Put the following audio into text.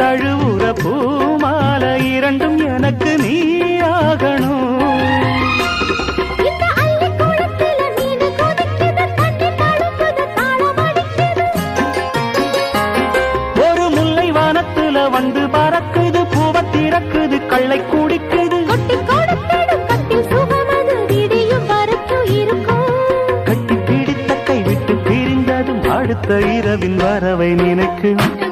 தழுவுற பூமால இரண்டும் எனக்கு நீ ஆகணும். ஒரு முல்லை வானத்துல வந்து பறக்குது, பூவ திறக்குது, கள்ளை குடிக்குது. கட்டி பிடித்த கை விட்டு பிரிந்ததும் அடுத்த இரவின் வரவை நினைக்கும்.